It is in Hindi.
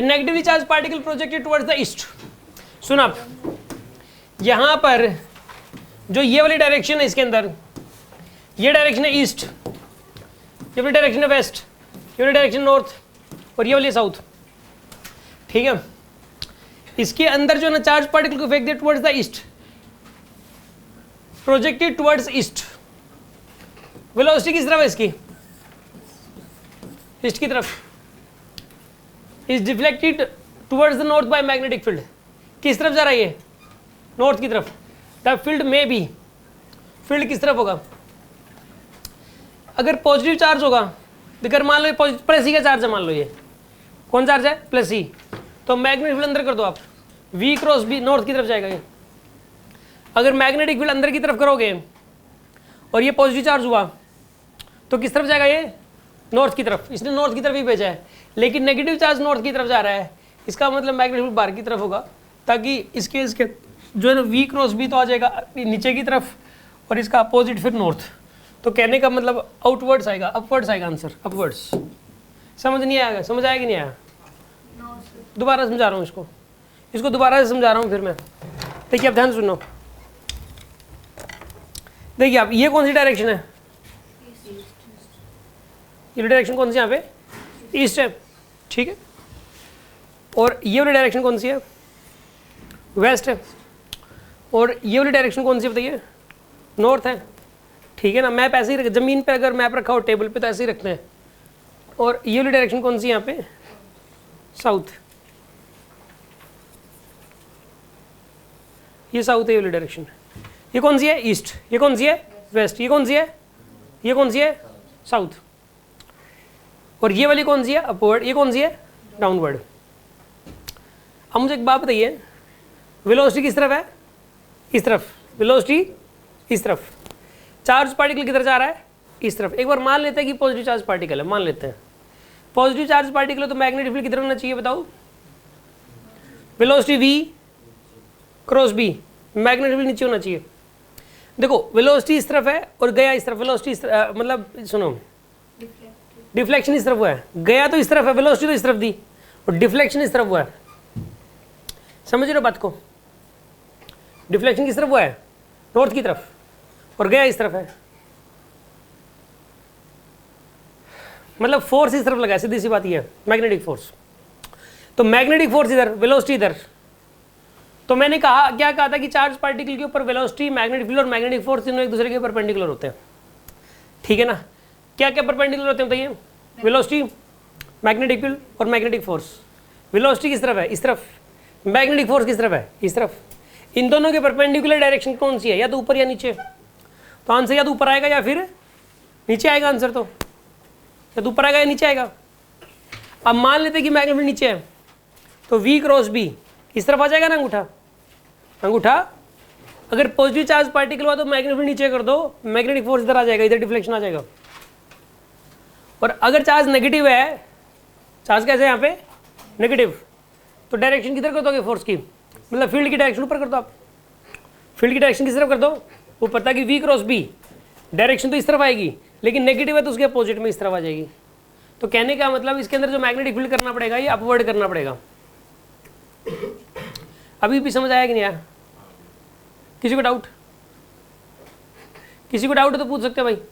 A negatively charge particle projected towards the east. सुन आप, यहां पर जो ये वाली डायरेक्शन है, इसके अंदर ये डायरेक्शन है ईस्ट, ये वाली डायरेक्शन है वेस्ट, ये वाली डायरेक्शन नॉर्थ और ये वाली साउथ। ठीक है, इसके अंदर जो ना चार्ज पार्टिकल को फेंक दे towards the east, projected towards east, velocity किस तरफ है इसकी? ईस्ट की तरफ। Is deflected towards the north by magnetic field. किस तरफ जा रहा है ये? नॉर्थ की तरफ। द फील्ड में बी, फील्ड किस तरफ होगा? अगर पॉजिटिव चार्ज होगा, अगर मान लो प्लस ई का चार्ज है, मान लो ये कौन चार्ज है? प्लस ई, तो मैग्नेटिक फील्ड अंदर कर दो आप, वी क्रॉस बी नॉर्थ की तरफ जाएगा ये। अगर मैग्नेटिक फील्ड अंदर की तरफ करोगे और ये पॉजिटिव चार्ज हुआ तो किस तरफ जाएगा ये? नॉर्थ की तरफ। इसने नॉर्थ की तरफ ही भेजा है, लेकिन नेगेटिव चार्ज नॉर्थ की तरफ जा रहा है, इसका मतलब मैग्नेटिक फील्ड बाहर की तरफ होगा, ताकि इसके जो है ना वी क्रॉस बी तो आ जाएगा नीचे की तरफ और इसका अपोजिट फिर नॉर्थ। तो कहने का मतलब आउटवर्ड्स आएगा, अपवर्ड्स आएगा आंसर, अपवर्ड्स। समझ नहीं आएगा? समझ आया कि नहीं आया? दोबारा समझा रहा हूँ इसको दोबारा से समझा रहा हूँ फिर मैं। देखिए आप ध्यान सुनो, देखिए आप, ये कौन सी डायरेक्शन है? ये डायरेक्शन कौन सी यहाँ पे? ईस्ट है, ठीक है। और ये वाली डायरेक्शन कौन सी है? वेस्ट है। और ये वाली डायरेक्शन कौन सी बताइए? नॉर्थ है, ठीक है ना। मैप ऐसे ही जमीन पे अगर मैप रखा हो टेबल पे तो ऐसे ही रखते हैं। और ये वाली डायरेक्शन कौन सी यहाँ पे? साउथ। ये साउथ है, ये वाली डायरेक्शन। ये कौन सी है? ईस्ट। ये कौन सी है? वेस्ट। ये कौन सी है? ये कौन सी है? साउथ। और ये वाली कौन सी है? अपवर्ड। ये कौन सी है? डाउनवर्ड। अब मुझे एक बात बताइए, वेलोसिटी किस तरफ है? इस तरफ। वेलोसिटी इस तरफ। चार्ज पार्टिकल किधर जा रहा है? इस तरफ। एक बार मान लेते हैं कि पॉजिटिव चार्ज पार्टिकल है, मान लेते हैं पॉजिटिव चार्ज पार्टिकल है, तो मैग्नेटिक फील्ड किधर होना चाहिए बताओ? Velocity v cross b, magnetic field नीचे होना चाहिए। देखो वेलोसिटी इस तरफ है और गया इस तरफ। वेलोसिटी मतलब सुनो, डिफ्लेक्शन इस तरफ हुआ है, गया तो इस तरफ है, वेलोसिटी तो इस तरफ दी और डिफ्लेक्शन इस तरफ हुआ है। समझ रहे हो बात को? डिफ्लेक्शन किस तरफ हुआ है? नॉर्थ की तरफ, और गया इस तरफ है, मतलब फोर्स इस तरफ लगा है, सीधी सी बात ये है, मैग्नेटिक फोर्स। तो मैग्नेटिक फोर्स इधर, वेलोसिटी इधर। तो मैंने कहा, क्या कहा था कि चार्ज पार्टिकल के ऊपर वेलोसिटी, मैग्नेटिक फील्ड और मैग्नेटिक फोर्स तीनों एक दूसरे के परपेंडिकुलर होते हैं, ठीक है ना। क्या क्या परपेंडिकुलर होते हैं बताइए? वेलोसिटी, मैग्नेटिक फील्ड और मैग्नेटिक फोर्स। वेलोसिटी किस तरफ है? इस तरफ। मैग्नेटिक फोर्स किस तरफ है? इस तरफ। इन दोनों के परपेंडिकुलर डायरेक्शन कौन सी है? या तो ऊपर या नीचे। तो आंसर या तो ऊपर आएगा या फिर नीचे आएगा आंसर। तो या तो ऊपर आएगा या नीचे आएगा। अब मान लेते हैं कि मैग्नेटिक फील्ड नीचे है, तो वी क्रॉस बी इस तरफ आ जाएगा ना अंगूठा। अंगूठा अगर पॉजिटिव चार्ज पार्टिकल हुआ तो मैग्नेटिक फील्ड नीचे कर दो, मैग्नेटिक फोर्स इधर आ जाएगा, इधर डिफ्लेक्शन आ जाएगा। और अगर चार्ज नेगेटिव है, चार्ज कैसे है यहाँ पे? नेगेटिव, तो डायरेक्शन किधर कर दोगे फोर्स की? मतलब फील्ड की डायरेक्शन ऊपर कर दो आप। फील्ड की डायरेक्शन किस तरफ कर दो? वो पता कि वी क्रॉस बी, डायरेक्शन तो इस तरफ आएगी, लेकिन नेगेटिव है तो उसके अपोजिट में इस तरफ आ जाएगी। तो कहने का मतलब इसके अंदर जो मैग्नेटिक फील्ड करना पड़ेगा ये अपवर्ड करना पड़ेगा। अभी भी समझ आया कि नहीं आया? किसी को डाउट? किसी को डाउट है तो पूछ सकते हैं भाई।